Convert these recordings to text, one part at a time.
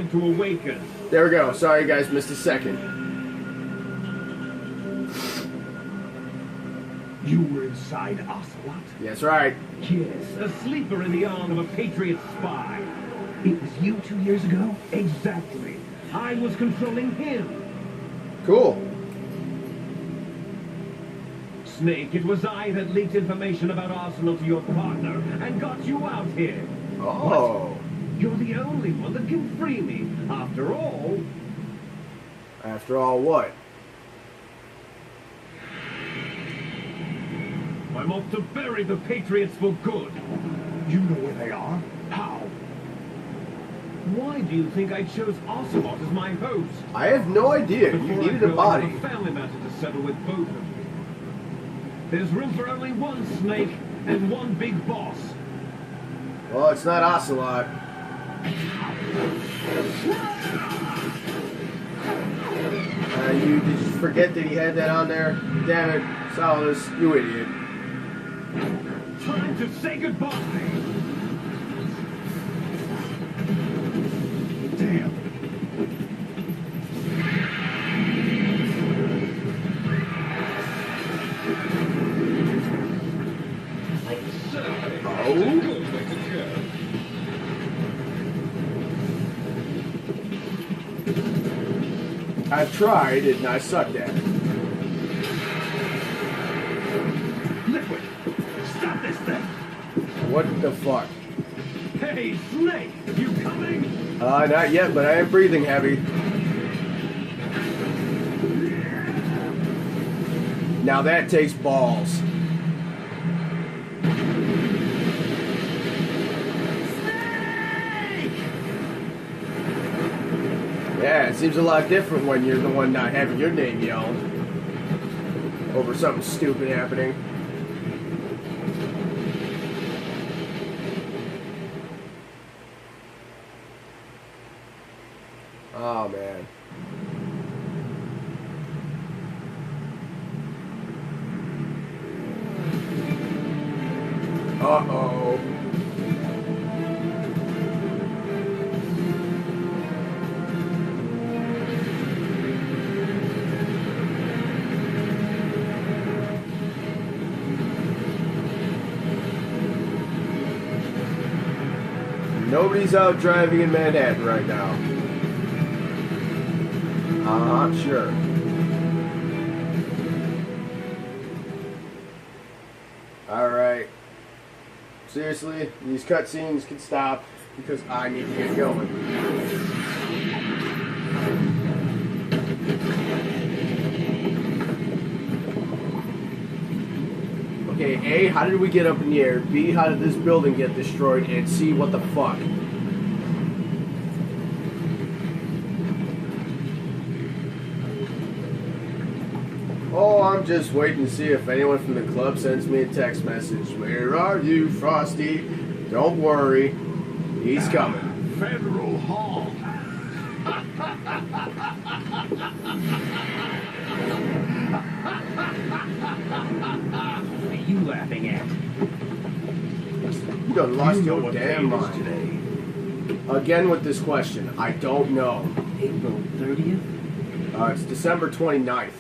time to awaken. There we go. Sorry, guys, missed a second. You were inside Ocelot? That's right. Yes, a sleeper in the arm of a Patriot spy. It was you 2 years ago? Exactly. I was controlling him. Cool. Snake, it was I that leaked information about Arsenal to your partner and got you out here. Oh. You're the only one that can free me. After all... After all, what? I'm off to bury the Patriots for good. You know where they are? How? Why do you think I chose Ocelot as my host? I have no idea. You Before needed I a go, I body. have a family matter to settle with both of you. There's room for only one Snake and one big boss. Well, it's not Ocelot. Did you forget that he had that on there? Damn it, Solus, you idiot. Time to say goodbye. Damn. I've tried and I sucked at it. Liquid, stop this thing. What the fuck? Hey, Snake, you coming? Not yet, but I am breathing heavy. Now that takes balls. Yeah, it seems a lot different when you're the one not having your name yelled over something stupid happening. Oh, man. Uh-oh. Nobody's out driving in Manhattan right now. I'm sure. Alright. Seriously, these cutscenes can stop because I need to get going. Okay, A, how did we get up in the air? B, how did this building get destroyed? And C, what the fuck? Oh, I'm just waiting to see if anyone from the club sends me a text message. Where are you, Frosty? Don't worry. He's coming. Federal Hall. What are you laughing at? You done lost You know your what damn day it is mind. today? Again with this question. I don't know. April 30th? It's December 29th.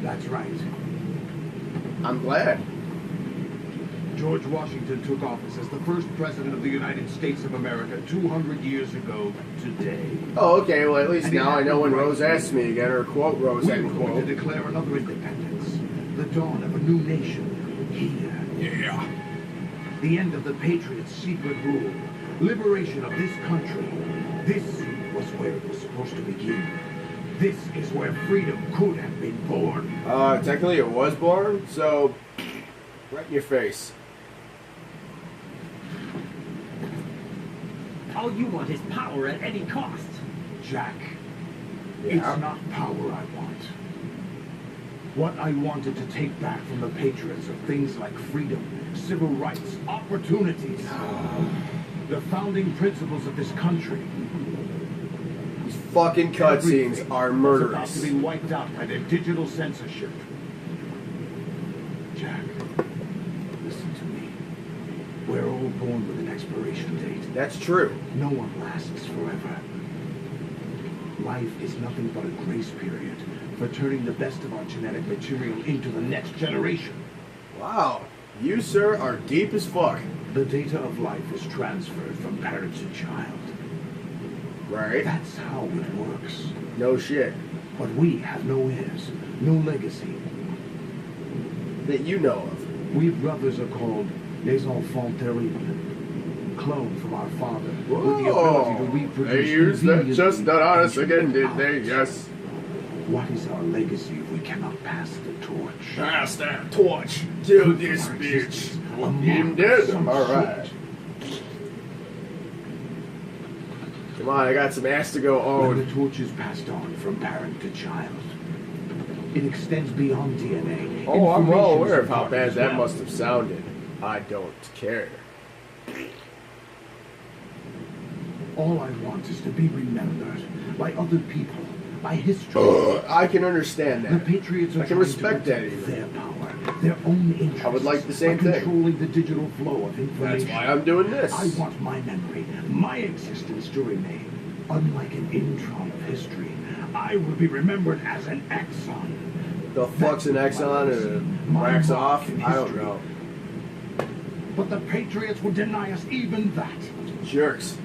That's right. I'm glad. George Washington took office as the first president of the United States of America 200 years ago today. Oh, okay. Well, at least And now I know when right Rose asks me again, or quote Rose we end were going quote. to declare another independence. The dawn of a new nation here. Yeah. The end of the Patriots' secret rule. Liberation of this country. This was where it was supposed to begin. This is where freedom could have been born. Technically it was born, so right in your face. All you want is power at any cost. Jack, Yeah. it's not power I want. What I wanted to take back from the Patriots are things like freedom, civil rights, opportunities. The founding principles of this country. These fucking cutscenes Everything are was murderous. about to be wiped out by their digital censorship. Jack, listen to me. We're all all born with an expiration date. That's true. No one lasts forever. Life is nothing but a grace period for turning the best of our genetic material into the next generation. Wow. You, sir, are deep as fuck. The data of life is transferred from parent to child. Right? That's how it works. No shit. But we have no heirs, no legacy. That you know of. We brothers are called les enfants terribles, cloned from our father, with the ability to reproduce. They used that conveniently just not on us and again, did generate they? ours. Yes. What is our legacy if we cannot pass the torch? Pass that torch to this Our bitch. existence, a You mark did. of some Alright. sort. Come on, I got some ass to go When own. the torch is passed on from parent to child, it extends beyond DNA. Oh, I'm well Information aware is of how imparted bad as that well. must have sounded. I don't care. All I want is to be remembered by other people, by history. I can understand The that. Patriots are I can trying respect to that protect even. their power, their own interests. I would like the same by thing. controlling the digital flow of That's information. why I'm doing this. I want my memory, my existence to remain. Unlike an intron of history, I will be remembered as an axon. The fuck's an Exxon and My racks mark off? in I don't history. know. But the Patriots will deny us even that. Jerks.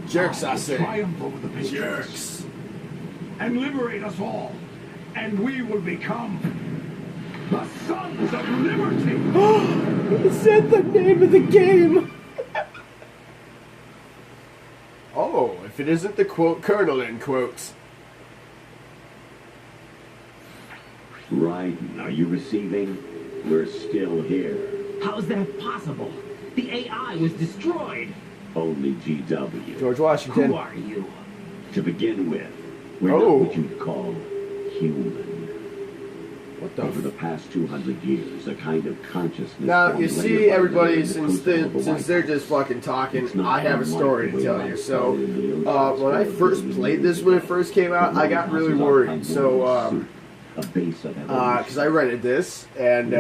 Jerks, I will say. triumph over the Patriots. Jerks. And liberate us all. And we will become the Sons of Liberty. He said the name of the game. Oh, if it isn't the quote Colonel in quotes. Right. Are you receiving? We're still here. How is that possible? The AI was destroyed. Only GW. George Washington. Who are you? To begin with, we're Oh. not what you'd call human. What the Over the past 200 years, a kind of consciousness. Now, you formulated see, by everybody, living in the since crucible of the since White they're House. just fucking talking, It's not I have a unlike story the to way tell life you. started in the So, oceans when I for first billions played of this years when it ago, first came out, the I White got House really is our worried. Pandora's So, suit, a base of because I rented this, and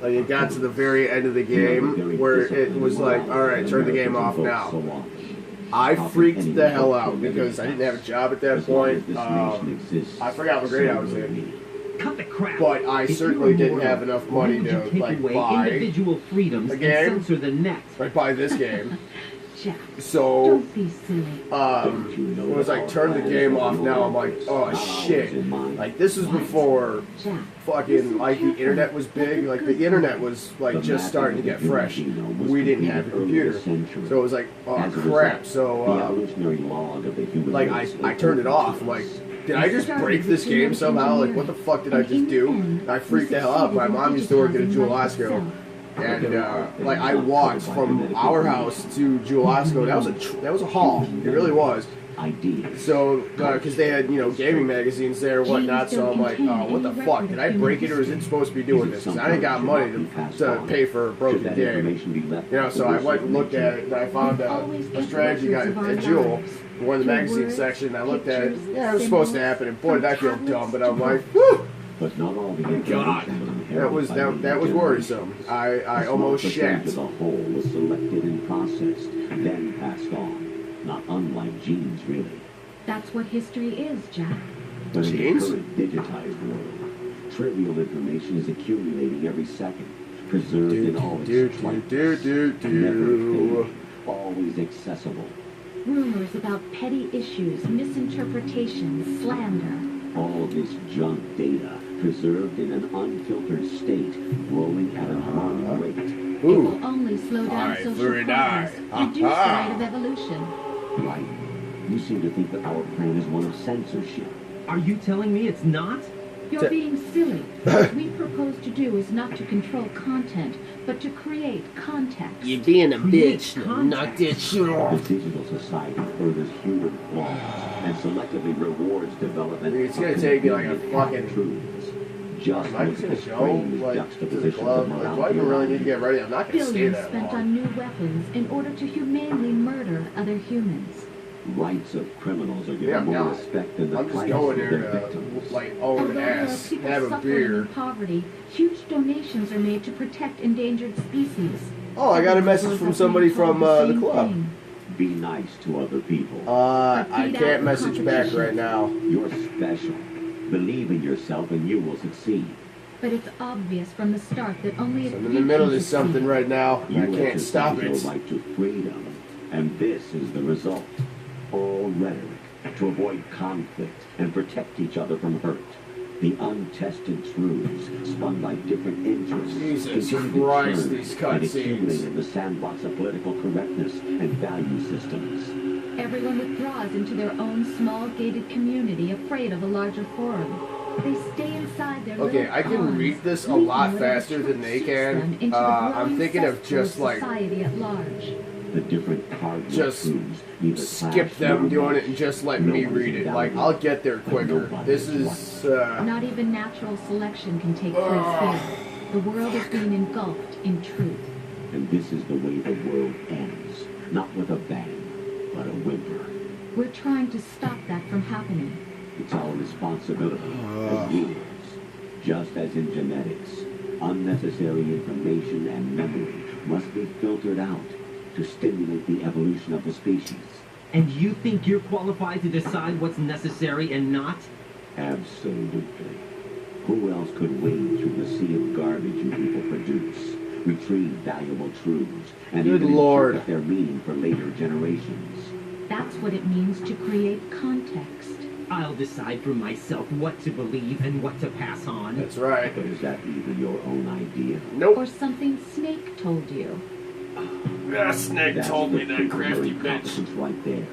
like it got to the very end of the game where it was like, all right, turn the game off now. I freaked the hell out because I didn't have a job at that point. I forgot what grade I was in, Cut the crap. but I If you certainly were didn't mortal, have enough why money would to you take like away buy individual freedoms a and game? censor the next. like buy this game. Jack, So. don't be silly. It was like turn the game off now. I'm like, oh shit. Like this was before Jack, fucking like the internet was big. Like the internet was like just starting to get fresh. We didn't have a computer, so it was like, oh crap. So like I turned it off. I'm like, did I just break this game somehow? Like what the fuck did I just do? And I freaked the hell out. My mom used to work at a Jewel Osco. And like I walked from our house to Jewel Osco. That was a haul. It really was. So because they had gaming magazines there and whatnot. So I'm like, oh, what the fuck? Did I break it or is it supposed to be doing this? Because I ain't got money to pay for a broken game. So I went and looked at it and I found a strategy guide at Jewel. One in the magazine section. I looked at it. Yeah, it was supposed to happen. And boy, did I feel dumb. But I'm like, whew. But not all the God, that was worrisome. I almost shat. The whole was selected and processed, then passed on. Not unlike genes, really. That's what history is, Jack. But in the Genes? current digitized world, trivial information is accumulating every second, preserved in all its flights, and never fade, always accessible. Rumors about petty issues, misinterpretations, slander. All this junk data preserved in an unfiltered state, rolling at an alarming rate. It Ooh. will only slow down I social flew progress, die. reduce the Aha. rate of evolution. Right. You seem to think that our plan is one of censorship. Are you telling me it's not? You're being silly. What we propose to do is not to control content, but to create context. You're being a Create bitch. context. Knock that shit The off. digital society furthers human flaws and selectively rewards development. It's gonna of take me like a convenient fucking- truths. Just Am I look just at gonna the go strange like to the juxtapositions club? of Like, morality do I even really around need to get ready? I'm not gonna stay Billions that spent long. on new weapons in order to humanely murder other humans. Rights of criminals are Yeah, given more no. respect than the I'm just price going of there their to victims. like Although own there are ass, people have a suffering beer. in poverty, huge donations are made to protect endangered species. Oh, I got a message from somebody from the club. Be nice to other people. I can't message back right now. You're special. Believe in yourself and you will succeed. But it's obvious from the start that only if I'm in the middle of something right now, and I You can't stop exercise it. your right to freedom, and this is the result. All rhetoric to avoid conflict and protect each other from hurt. The untested truths spun by different interests Jesus continue to Christ, churn these and cutscenes. accumulate in the sandbox of political correctness and value systems. everyone withdraws into their own small gated community, afraid of a larger forum. They stay inside their Okay, little I can ponds, read this a leaving lot whatever faster than they suits can. them into the I'm growing thinking of cesspool just, like, society at large. The different cardinal Just truths neither skip clash them nor doing match. it and just let No me one read is it. Like, doubting. I'll get there quicker. This is, Not even natural selection can take place here. The world is being engulfed in truth. And this is the way the world ends. Not with a bang, but a whimper. We're trying to stop that from happening. It's our responsibility as rulers. Just as in genetics, unnecessary information and memory must be filtered out to stimulate the evolution of the species. And you think you're qualified to decide what's necessary and not? Absolutely. Who else could wade through the sea of garbage you people produce, retrieve valuable truths, and Good even Lord. interpret their meaning for later generations? That's what it means to create context. I'll decide for myself what to believe and what to pass on. that's right. But is that even your own idea? Nope. Or something Snake told you. Snake That's told me the that proof of crafty your bitch. incompetence right there.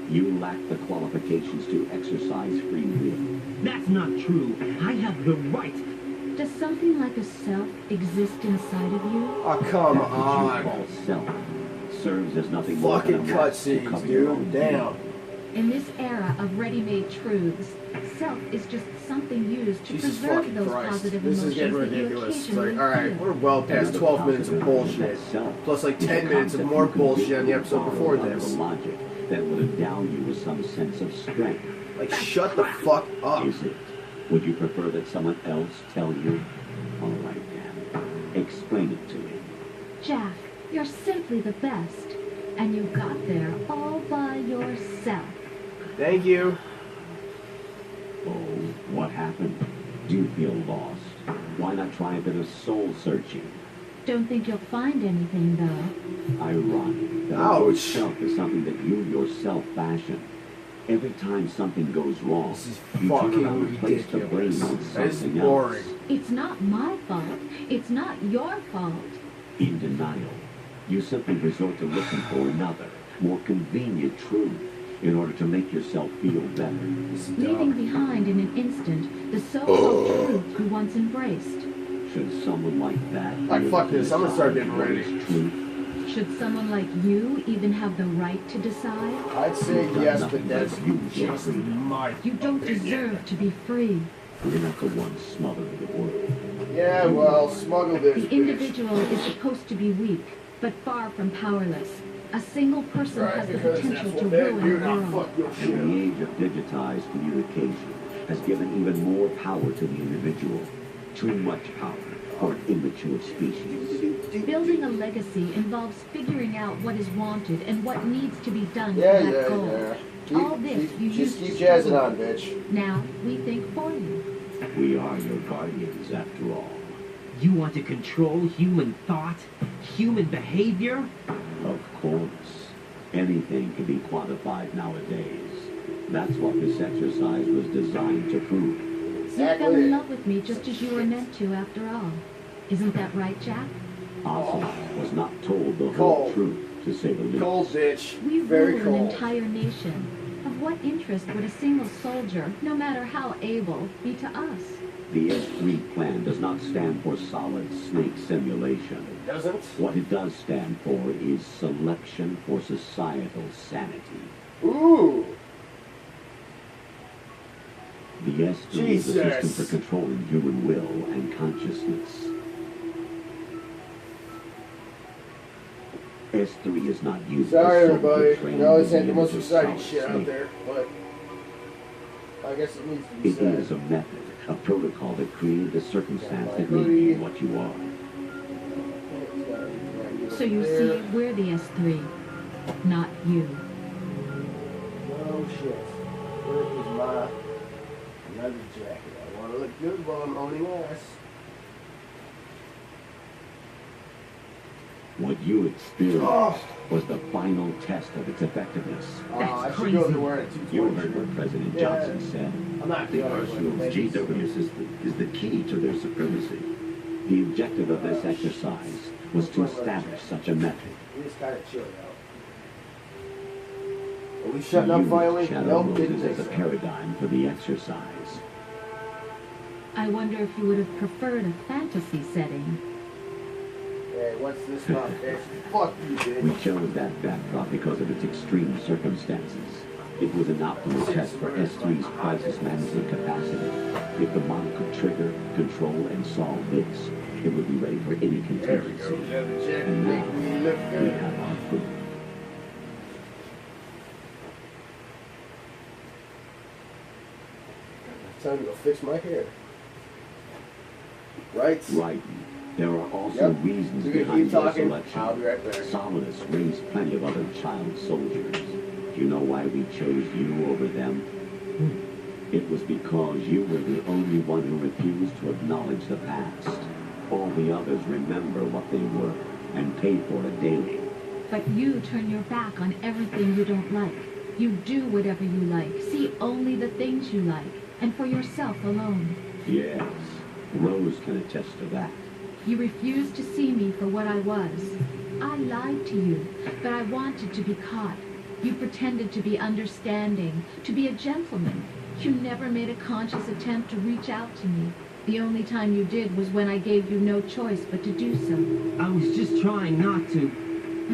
You lack the qualifications to exercise free will. That's not true. I have the right. Does something like a self exist inside of you? Oh, come That which you on. call self serves as nothing more than Fucking a mask to cutscenes, cover your own dude. Damn. In this era of ready-made truths, self is just something used to Jesus preserve fucking those Christ. positive This is emotions getting that you ridiculous. It's occasionally like, alright, feel. we're well past Another 12 minutes of possibility bullshit. that self Plus like is a 10 minutes of concept more you can bullshit on the get episode borrowed before under this. a logic that would endow you with some sense of strength. Like, shut the fuck up. Is it? Would you prefer that someone else tell you? All right, then. Explain it to me. Jack, you're simply the best. And you got there all by yourself. Thank you. Oh, what happened? Do you feel lost? Why not try a bit of soul searching? Don't think you'll find anything, though. Ironic that Ouch. itself is something that you yourself fashion. Every time something goes wrong, This is you turn fucking around and place the blame ridiculous. on That is something boring. else. It's not my fault. It's not your fault. In denial, you simply resort to looking for another, more convenient truth in order to make yourself feel better. This is Leaving dumb. behind in an instant the so-called truth you once embraced. Should someone like that Like, be fuck able to this, I'm gonna start decide getting what ready. is truth? Should someone like you even have the right to decide? I'd say yes, but Nothing that's but you, just Jeffrey. my You don't opinion. deserve to be free. We're not the ones smothering the world. Yeah, well, smuggle this, The bitch. individual is supposed to be weak, but far from powerless. A single person Right, has the because potential that's to what they ruin do the now. world. Fuck your And shit. the age of digitized communication has given even more power to the individual. Too much power for an immature species. Building a legacy involves figuring out what is wanted and what needs to be done Yeah, for that yeah, goal. yeah. All this you just used to keep jazzing struggle on, with. bitch. Now we think for you. We are your guardians, after all. You want to control human thought, human behavior? Of course. Anything can be quantified nowadays. That's what this exercise was designed to prove. You fell Exactly. in love with me just as you were meant to, after all. Isn't that right, Jack? Ocelot was not told the whole Cold. truth, to say the least. Cold, bitch. We Very rule an cold. entire nation. Of what interest would a single soldier, no matter how able, be to us? The S3 plan does not stand for solid snake simulation. Doesn't? What it does stand for is selection for societal sanity. Ooh. The S3 is a system Jesus. for controlling human will and consciousness. S3 is not used Sorry, as solely everybody. to train You always had the millions most of exciting solid shit out snakes. there, but I guess it needs to be It said. is a method, a protocol that created the circumstance that Yeah, made you what you are. So you see, we're the S3, not you. Oh shit. Where is my leather jacket? I want to look good while I'm owning ass. What you experienced was the final test of its effectiveness. I should go to wear it too. You heard what President Johnson said. I'm not The feeling Arsenal's like it. GW system is the key to their supremacy. The objective of this exercise was to establish such a method. It's kind of chilly out. Are we shutting up finally? Shadow Nope, didn't Moses as a think so. paradigm for the exercise. I wonder if you would have preferred a fantasy setting. Hey, what's this about, bitch? Fuck you, We bitch. chose that backdrop because of its extreme circumstances. It was an optimal test for S3's crisis management capacity. If the model could trigger, control, and solve this, it would be ready for any There we go. contingency. Leather jacket, And now, make me look we good. have our proof. Time to go fix my hair. Right? Right. There are also Yep. reasons You're gonna behind keep your talking. selection. I'll be right back. Solidus raised plenty of other child soldiers. Do you know why we chose you over them? It was because you were the only one who refused to acknowledge the past. All the others remember what they were and pay for it daily. But you turn your back on everything you don't like. You do whatever you like, see only the things you like, and for yourself alone. Yes, Rose can attest to that. You refused to see me for what I was. I lied to you, but I wanted to be caught. You pretended to be understanding, to be a gentleman. You never made a conscious attempt to reach out to me. The only time you did was when I gave you no choice but to do so. I was just trying not to.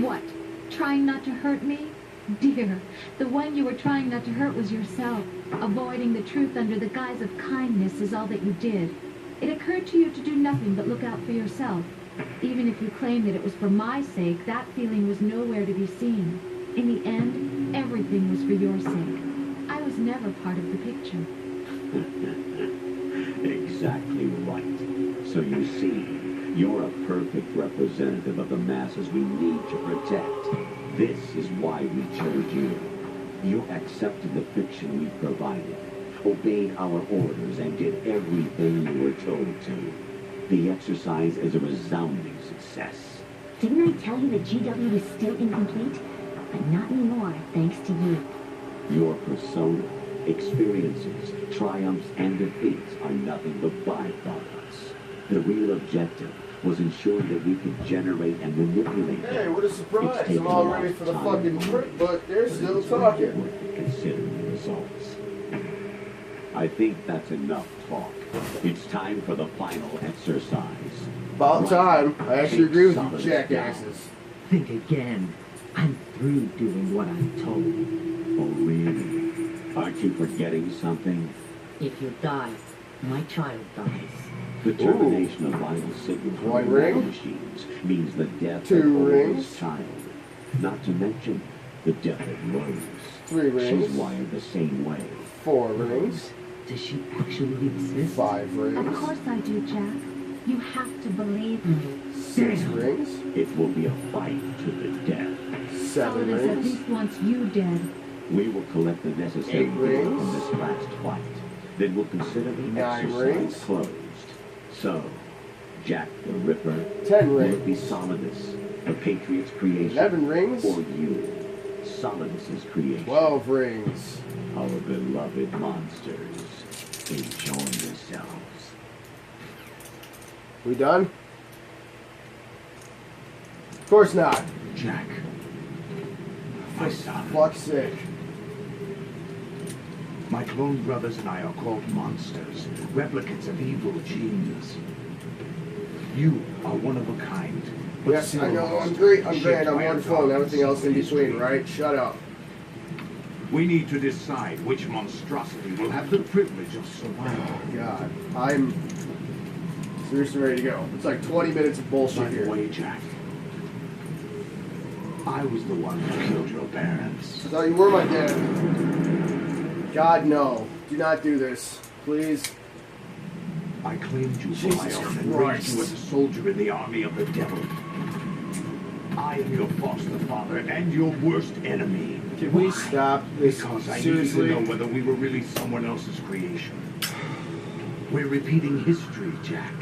What? Trying not to hurt me? Dear, the one you were trying not to hurt was yourself. Avoiding the truth under the guise of kindness is all that you did. It occurred to you to do nothing but look out for yourself. Even if you claim that it was for my sake, that feeling was nowhere to be seen. In the end, everything was for your sake. I was never part of the picture. Exactly right. So you see, you're a perfect representative of the masses we need to protect. This is why we chose you. You accepted the fiction we provided, obeyed our orders, and did everything you were told to. The exercise is a resounding success. Didn't I tell you the GW was still incomplete? But not anymore, thanks to you. Your persona, experiences, triumphs, and defeats are nothing but byproducts. The real objective was ensuring that we could generate and manipulate them. Hey, what a surprise. It's taken I'm all a ready for the lifetime fucking of trip, work, but they're but still it's really talking. worth it considering the results. I think that's enough talk. It's time for the final exercise. About time. I actually agree with you, Solidus jackasses. Think again. I'm through doing what I'm told. Oh, really? Aren't you forgetting something? If you die, my child dies. The termination of vital signals One from ring. machines means the death Two of Oliver's rings. child. Not to mention the death of Rose. 3 rings. She's wired the same way. 4 rings. Does she actually exist? 5 Of rings. course I do, Jack. You have to believe me. 6 rings. It will be a fight to the death. 7 Solidus at rings. least wants you dead. We will collect the necessary 8 data rings. from this last fight. Then we'll consider the 9 exercise rings. closed. So, Jack the Ripper, 10 will it be rings. Solidus, the Patriot's creation, 11 rings. or you, Solidus's creation? 12 rings. Our beloved monsters, enjoy yourselves. We done? Of course not. Jack. My son. Fuck's sake. My clone brothers and I are called monsters, replicants of evil genes. You are one of a kind. but Yes, I know. civilized, I'm great. I'm shaped grand. I'm by a wonderful. And dark everything else in history. between, right? Shut up. We need to decide which monstrosity will have the privilege of survival. God. I'm seriously ready to go. It's like 20 minutes of By bullshit the here. way, Jack, I was the one who killed your parents. I thought you were my dad. God, no. Do not do this. Please. I claimed you for Jesus my own and Christ. raised you as a soldier in the army of the devil. I I am your foster father and your worst enemy. Can we stop this? Because I Seriously? need to know whether we were really someone else's creation. We're repeating history, Jack.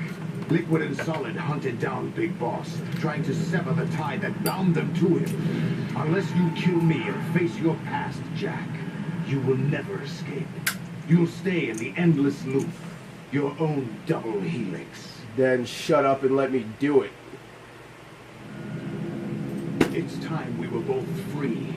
Liquid and Solid hunted down Big Boss, trying to sever the tie that bound them to him. Unless you kill me and face your past, Jack, you will never escape. You'll stay in the endless loop, your own double helix. Then shut up and let me do it. It's time we were both free.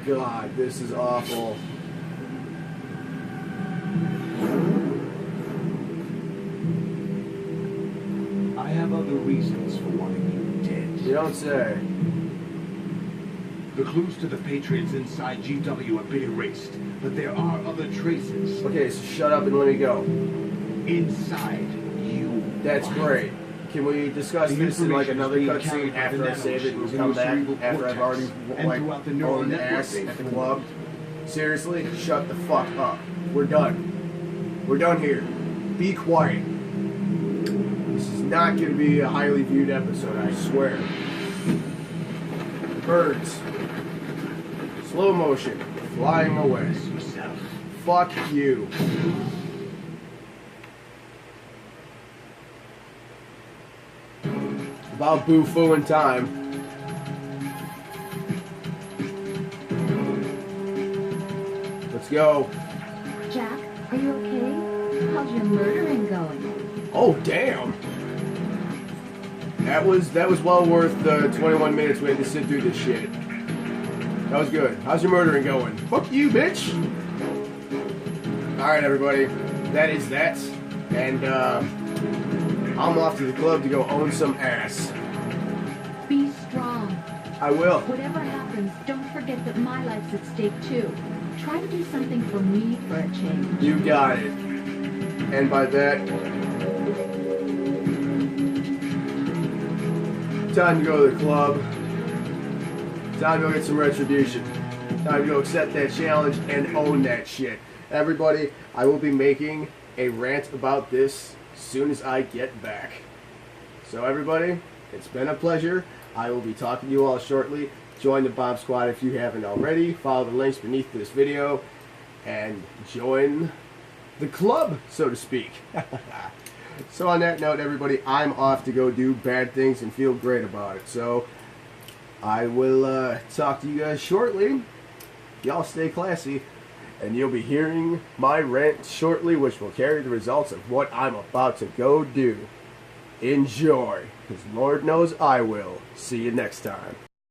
God, this is awful. I have other reasons for wanting you dead. You don't say. The clues to the Patriots inside GW have been erased, but there are other traces. Okay, so shut up and let me go. Inside you. That's great. Can we discuss The this in like information another is being cutscene carried by after the I save it and nanoshells in come your back cerebral after I've already cortex and like throughout the neural owned network ass they at the form. club? Seriously, shut the fuck up. We're done. We're done here. Be quiet. This is not going to be a highly viewed episode, I swear. Birds. Slow motion. Flying away. Yourself. Fuck you. About Boo-Foo in time. Let's go. Jack, are you okay? How's your murdering going? Oh damn. That was well worth the 21 minutes we had to sit through this shit. That was good. How's your murdering going? Fuck you, bitch. Alright everybody. That is that. And I'm off to the club to go own some ass. Be strong. I will. Whatever happens, don't forget that my life's at stake too. Try to do something for me for a change. You got it. And by that, time to go to the club. Time to go get some retribution. Time to go accept that challenge and own that shit. Everybody, I will be making a rant about this as soon as I get back. So everybody, it's been a pleasure. I will be talking to you all shortly. Join the Bomb Squad if you haven't already. Follow the links beneath this video. And join the club, so to speak. So on that note, everybody, I'm off to go do bad things and feel great about it. So I will talk to you guys shortly. Y'all stay classy. And you'll be hearing my rant shortly, which will carry the results of what I'm about to go do. Enjoy, because Lord knows I will. See you next time.